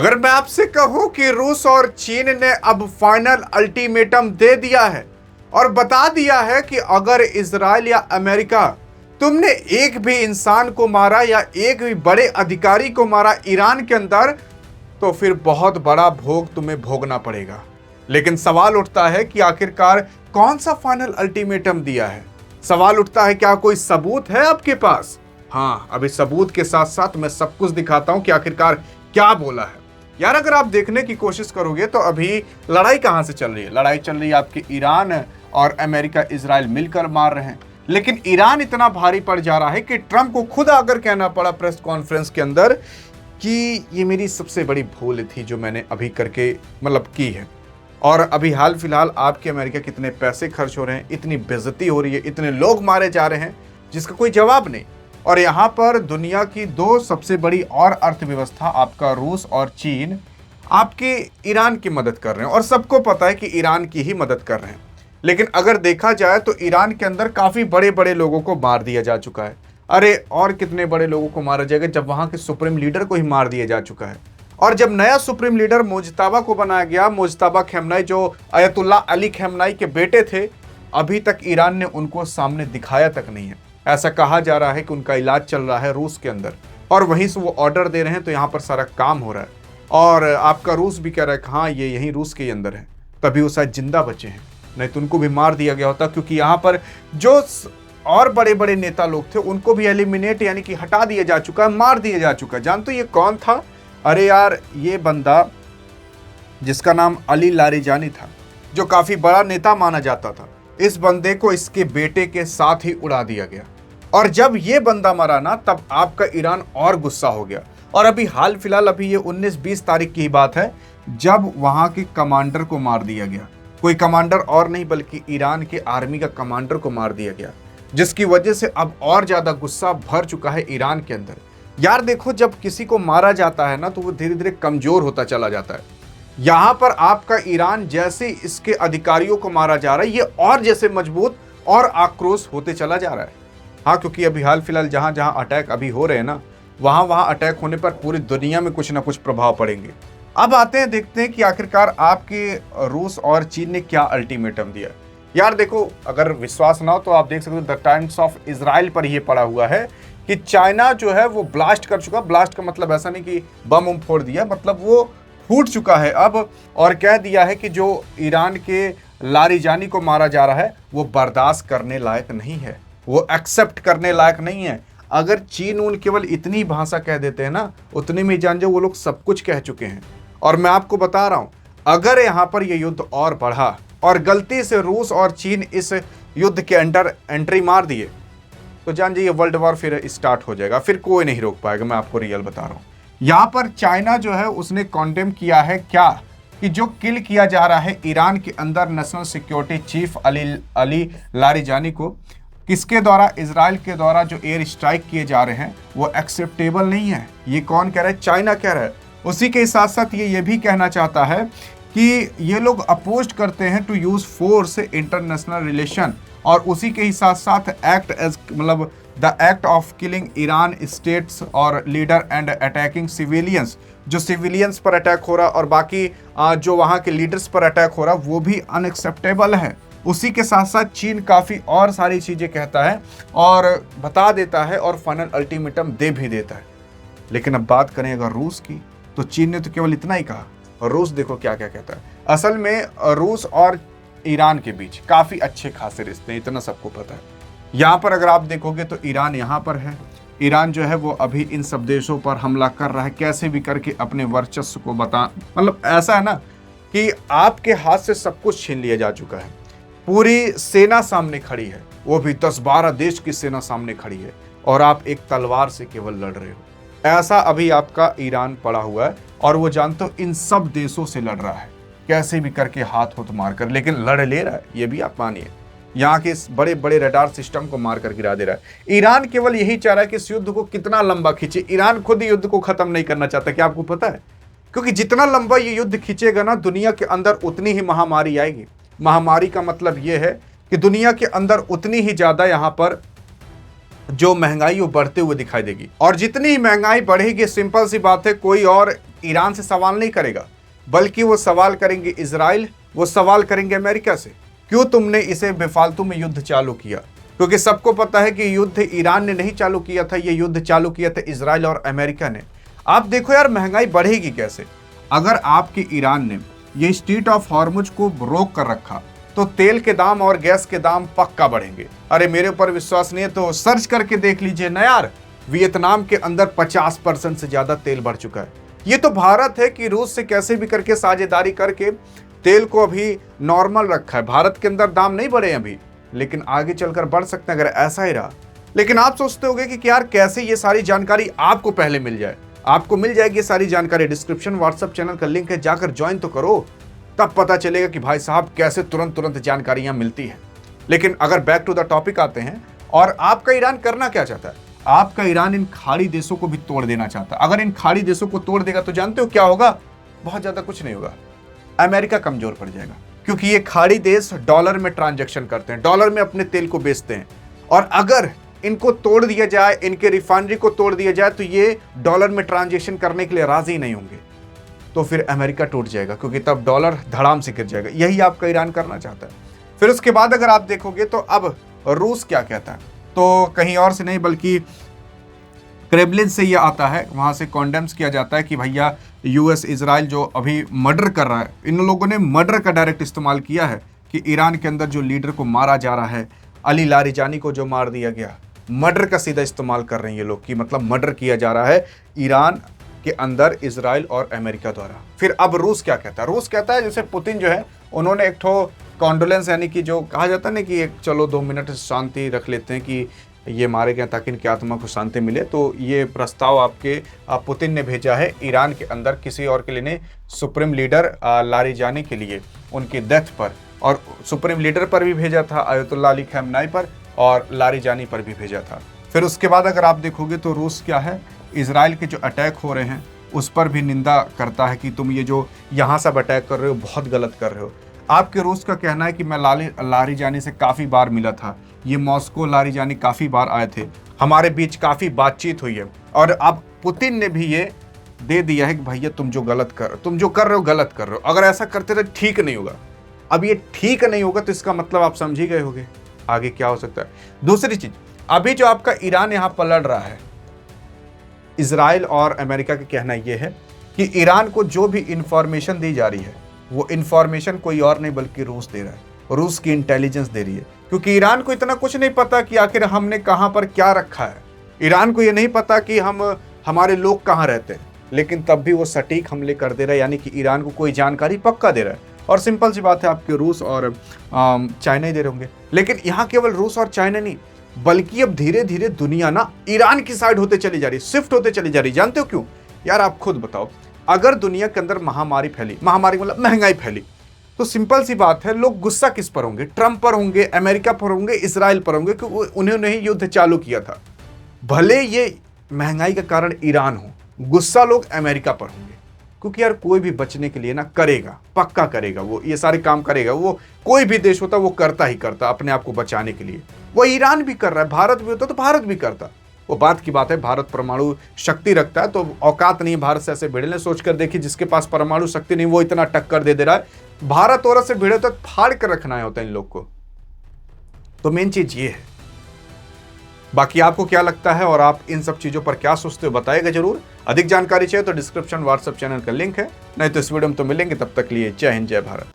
अगर मैं आपसे कहूं कि रूस और चीन ने अब फाइनल अल्टीमेटम दे दिया है और बता दिया है कि अगर इजराइल या अमेरिका तुमने एक भी इंसान को मारा या एक भी बड़े अधिकारी को मारा ईरान के अंदर, तो फिर बहुत बड़ा भोग तुम्हें भोगना पड़ेगा। लेकिन सवाल उठता है कि आखिरकार कौन सा फाइनल अल्टीमेटम दिया है। सवाल उठता है, क्या कोई सबूत है आपके पास? हाँ, अभी सबूत के साथ साथ मैं सब कुछ दिखाता हूं कि आखिरकार क्या बोला है। यार, अगर आप देखने की कोशिश करोगे तो अभी लड़ाई कहां से चल रही है? लड़ाई चल रही है आपकी ईरान और अमेरिका इजराइल मिलकर मार रहे हैं। लेकिन ईरान इतना भारी पड़ जा रहा है कि ट्रंप को खुद आकर कहना पड़ा प्रेस कॉन्फ्रेंस के अंदर कि ये मेरी सबसे बड़ी भूल थी जो मैंने अभी करके की है। और अभी हाल फिलहाल आपके अमेरिका कितने पैसे खर्च हो रहे हैं, इतनी बेइज्जती हो रही है, इतने लोग मारे जा रहे हैं जिसका कोई जवाब नहीं। और यहाँ पर दुनिया की दो सबसे बड़ी और अर्थव्यवस्था आपका रूस और चीन आपके ईरान की मदद कर रहे हैं और सबको पता है कि ईरान की ही मदद कर रहे हैं। लेकिन अगर देखा जाए तो ईरान के अंदर काफ़ी बड़े बड़े लोगों को मार दिया जा चुका है। अरे, और कितने बड़े लोगों को मारा जाएगा जब वहाँ के सुप्रीम लीडर को ही मार दिया जा चुका है। और जब नया सुप्रीम लीडर मुज्तबा को बनाया गया, मुज्तबा खेमनाई जो अयतुल्ला अली खेमनाई के बेटे थे, अभी तक ईरान ने उनको सामने दिखाया तक नहीं है। ऐसा कहा जा रहा है कि उनका इलाज चल रहा है रूस के अंदर और वहीं से वो ऑर्डर दे रहे हैं, तो यहाँ पर सारा काम हो रहा है। और आपका रूस भी कह रहा है कि हाँ, ये यहीं रूस के अंदर है, तभी वो शायद जिंदा बचे हैं, नहीं तो उनको भी मार दिया गया होता। क्योंकि यहाँ पर जो और बड़े बड़े नेता लोग थे उनको भी एलिमिनेट यानी कि हटा दिया जा चुका है, मार दिया जा चुका है। जानते हो ये कौन था? अरे यार, ये बंदा जिसका नाम अली लारिजानी था, जो काफी बड़ा नेता माना जाता था, इस बंदे को इसके बेटे के साथ ही उड़ा दिया गया। और जब ये बंदा मरा ना, तब आपका ईरान और गुस्सा हो गया। और अभी हाल फिलहाल अभी ये 19-20 तारीख की बात है जब वहां के कमांडर को मार दिया गया। कोई कमांडर और नहीं बल्कि ईरान के आर्मी का कमांडर को मार दिया गया, जिसकी वजह से अब और ज्यादा गुस्सा भर चुका है ईरान के अंदर। यार देखो, जब किसी को मारा जाता है ना तो वो धीरे धीरे कमजोर होता चला जाता है। यहां पर आपका ईरान जैसे इसके अधिकारियों को मारा जा रहा है, ये और जैसे मजबूत और आक्रोश होते चला जा रहा है। हाँ, क्योंकि अभी हाल फिलहाल जहां जहां अटैक अभी हो रहे हैं ना, वहां अटैक होने पर पूरी दुनिया में कुछ ना कुछ प्रभाव पड़ेंगे। अब आते हैं, देखते हैं कि आखिरकार आपके रूस और चीन ने क्या अल्टीमेटम दिया। यार देखो, अगर विश्वास ना हो तो आप देख सकते हो द टाइम्स ऑफ इजराइल पर ये पड़ा हुआ है कि चाइना जो है वो ब्लास्ट कर चुका। ब्लास्ट का मतलब ऐसा नहीं कि बम फोड़ दिया, मतलब वो फूट चुका है अब, और कह दिया है कि जो ईरान के लारिजानी को मारा जा रहा है वो बर्दाश्त करने लायक नहीं है, वो एक्सेप्ट करने लायक नहीं है। अगर चीन उन केवल इतनी भाषा कह देते हैं ना, उतने में जान जाओ वो लोग सब कुछ कह चुके हैं। और मैं आपको बता रहा हूं, अगर यहां पर ये युद्ध और बढ़ा और गलती से रूस और चीन इस युद्ध के अंदर एंट्री मार दिए, तो जान जाइए वर्ल्ड वॉर फिर स्टार्ट हो जाएगा, फिर कोई नहीं रोक पाएगा। मैं आपको रियल बता रहा हूं। यहां पर चाइना जो है उसने कॉन्डेम किया है क्या कि जो किल किया जा रहा है ईरान के अंदर national security chief Ali Larijani को, किसके द्वारा? इजराइल के द्वारा जो एयर स्ट्राइक किए जा रहे हैं वो एक्सेप्टेबल नहीं है। ये कौन कह रहा है? चाइना कह रहा है। उसी के साथ साथ ये भी कहना चाहता है कि ये लोग अपोज करते हैं to use force international relation, और उसी के ही साथ साथ act as the act of killing Iran states और लीडर एंड अटैकिंग सिविलियंस। जो सिविलियंस पर अटैक हो रहा और बाकी जो वहाँ के लीडर्स पर अटैक हो रहा वो भी अनएक्सेप्टेबल है। उसी के साथ साथ चीन काफ़ी और सारी चीज़ें कहता है और बता देता है और फाइनल अल्टीमेटम दे भी देता है। लेकिन अब बात करें अगर रूस की, तो चीन ने तो केवल इतना ही कहा, और रूस देखो क्या क्या कहता है। असल में रूस और ईरान के बीच काफ़ी अच्छे खासे रिश्ते हैं, इतना सबको पता है। यहाँ पर अगर आप देखोगे तो ईरान यहाँ पर है। ईरान जो है वो अभी इन सब देशों पर हमला कर रहा है, कैसे भी करके अपने वर्चस्व को बता, ऐसा है ना कि आपके हाथ से सब कुछ छीन लिया जा चुका है। पूरी सेना सामने खड़ी है, वो भी 10-12 देश की सेना सामने खड़ी है, और आप एक तलवार से केवल लड़ रहे हो। ऐसा अभी आपका ईरान पड़ा हुआ है, और वो जानते हो इन सब देशों से लड़ रहा है, कैसे भी करके हाथ होत मार कर, लेकिन लड़ ले रहा है। ये भी आप मानिए, यहाँ के इस बड़े बड़े रडार सिस्टम को मार कर गिरा दे रहा है। ईरान केवल यही चाह रहा है कि इस युद्ध को कितना लंबा खींचे। ईरान खुद युद्ध को खत्म नहीं करना चाहता, क्या आपको पता है? क्योंकि जितना लंबा ये युद्ध खींचेगा ना, दुनिया के अंदर उतनी ही महामारी आएगी। महामारी का मतलब ये है कि दुनिया के अंदर उतनी ही ज्यादा यहाँ पर जो महंगाई वो बढ़ते हुए दिखाई देगी। और जितनी ही महंगाई बढ़ेगी, सिंपल सी बात है, कोई और ईरान से सवाल नहीं करेगा, बल्कि वो सवाल करेंगे इजराइल, वो सवाल करेंगे अमेरिका से, क्यों तुमने इसे बेफालतू में युद्ध चालू किया। क्योंकि सबको पता है कि युद्ध ईरान ने नहीं चालू किया था, ये युद्ध चालू किया था इजराइल और अमेरिका ने। आप देखो यार, महंगाई बढ़ेगी कैसे। अगर आपके ईरान ने ये स्ट्रेट ऑफ हॉर्मुज को रोक कर रखा तो तेल के दाम और गैस के दाम पक्का बढ़ेंगे। अरे मेरे ऊपर विश्वास नहीं है तो सर्च करके देख लीजिए ना यार, वियतनाम के अंदर 50% से ज्यादा तेल बढ़ चुका है। ये तो भारत है कि रूस से कैसे भी करके साझेदारी करके तेल को अभी नॉर्मल रखा है। भारत के अंदर दाम नहीं बढ़े अभी, लेकिन आगे चलकर बढ़ सकते हैं अगर ऐसा ही रहा। लेकिन आप सोचते होंगे कि यार कैसे ये सारी जानकारी आपको पहले मिल जाए। आपको मिल जाएगी ये सारी जानकारी, डिस्क्रिप्शन व्हाट्सएप चैनल का लिंक है, जाकर ज्वाइन तो करो, तब पता चलेगा कि भाई साहब कैसे तुरंत जानकारियां मिलती हैं। लेकिन अगर बैक टू द टॉपिक आते हैं, और आपका ईरान करना क्या चाहता है? आपका ईरान इन खाड़ी देशों को भी तोड़ देना चाहता है। अगर इन खाड़ी देशों को तोड़ देगा तो जानते हो क्या होगा? बहुत ज्यादा कुछ नहीं होगा, अमेरिका कमजोर पड़ जाएगा। क्योंकि ये खाड़ी देश डॉलर में ट्रांजैक्शन करते हैं, डॉलर में अपने तेल को बेचते हैं, और अगर इनको तोड़ दिया जाए, इनके रिफाइनरी को तोड़ दिया जाए, तो ये डॉलर में ट्रांजैक्शन करने के लिए राजी नहीं होंगे, तो फिर अमेरिका टूट जाएगा, क्योंकि तब डॉलर धड़ाम से गिर जाएगा। यही आपका ईरान करना चाहता है। फिर उसके बाद अगर आप देखोगे तो अब रूस क्या कहता है, तो कहीं और से नहीं बल्कि क्रेमलिन से यह आता है, वहां से कॉन्डेम्स किया जाता है कि भैया यूएस इजराइल जो अभी मर्डर कर रहा है, इन लोगों ने मर्डर का डायरेक्ट इस्तेमाल किया है कि ईरान के अंदर जो लीडर को मारा जा रहा है, अली लारिजानी को जो मार दिया गया, मर्डर का सीधा इस्तेमाल कर रहे हैं ये लोग, कि मतलब मर्डर किया जा रहा है ईरान के अंदर इजराइल और अमेरिका द्वारा। फिर अब रूस क्या कहता है? रूस कहता है जैसे पुतिन जो है, उन्होंने एक ठो कॉन्डोलेंस, यानी कि जो कहा जाता है ना कि एक चलो 2 मिनट शांति रख लेते हैं कि ये मारे गए ताकि इनकी आत्मा को शांति मिले, तो ये प्रस्ताव आपके पुतिन ने भेजा है ईरान के अंदर, किसी और के लिए नहीं, सुप्रीम लीडर लारिजानी के लिए, उनकी डेथ पर, और सुप्रीम लीडर पर भी भेजा था, आयतुल्लाह अली खamenei पर, और लारिजानी पर भी भेजा था। फिर उसके बाद अगर आप देखोगे तो रूस क्या है, इजराइल के जो अटैक हो रहे हैं उस पर भी निंदा करता है कि तुम ये जो यहाँ सब अटैक कर रहे हो बहुत गलत कर रहे हो। आपके रूस का कहना है कि मैं लारिजानी से काफ़ी बार मिला था, ये मॉस्को लारिजानी काफ़ी बार आए थे, हमारे बीच काफ़ी बातचीत हुई है, और अब पुतिन ने भी ये दे दिया है कि भैया तुम जो कर रहे हो गलत कर रहे हो, अगर ऐसा करते रहे ठीक नहीं होगा। अब ये ठीक नहीं होगा तो इसका मतलब आप समझ ही गए होंगे आगे क्या हो सकता है। दूसरी चीज, अभी जो आपका ईरान यहाँ पर लड़ रहा है, इजराइल और अमेरिका का कहना यह है कि ईरान को जो भी इंफॉर्मेशन दी जा रही है वो इंफॉर्मेशन कोई और नहीं बल्कि रूस दे रहा है, रूस की इंटेलिजेंस दे रही है। क्योंकि ईरान को इतना कुछ नहीं पता कि आखिर हमने कहां पर क्या रखा है, ईरान को ये नहीं पता कि हमारे लोग कहां रहते हैं, लेकिन तब भी वो सटीक हमले कर दे रहा है, यानी कि ईरान को कोई जानकारी पक्का दे रहा है। और सिंपल सी बात है, आपके रूस और चाइना ही दे रहे होंगे। लेकिन यहाँ केवल रूस और चाइना नहीं, बल्कि अब धीरे धीरे दुनिया ना ईरान की साइड होते चली जा रही, शिफ्ट होते चली जा रही। जानते हो क्यों यार? आप खुद बताओ, अगर दुनिया के अंदर महामारी फैली, महामारी मतलब महंगाई फैली, तो सिंपल सी बात है लोग गुस्सा किस पर होंगे? ट्रंप पर होंगे, अमेरिका पर होंगे, इसराइल पर होंगे, क्योंकि उन्होंने ही युद्ध चालू किया था। भले ये महंगाई का कारण ईरान हो, गुस्सा लोग अमेरिका पर होंगे, क्योंकि यार कोई भी बचने के लिए ना करेगा, पक्का करेगा, वो ये सारे काम करेगा। वो कोई भी देश होता वो करता ही करता अपने आप को बचाने के लिए। वो ईरान भी कर रहा है, भारत भी होता तो भारत भी करता। वो बात की बात है, भारत परमाणु शक्ति रखता है, तो औकात नहीं भारत से ऐसे भिड़ने। सोच कर देखिए, जिसके पास परमाणु शक्ति नहीं वो इतना टक्कर दे रहा है। भारत औरत से भिड़े तो फाड़ कर रखना होता है इन लोग को। तो मेन चीज ये है। बाकी आपको क्या लगता है और आप इन सब चीजों पर क्या सोचते हो बताइएगा जरूर। अधिक जानकारी चाहिए तो डिस्क्रिप्शन व्हाट्सएप चैनल का लिंक है, नहीं तो इस वीडियो में तो मिलेंगे। तब तक लिए जय हिंद, जय भारत।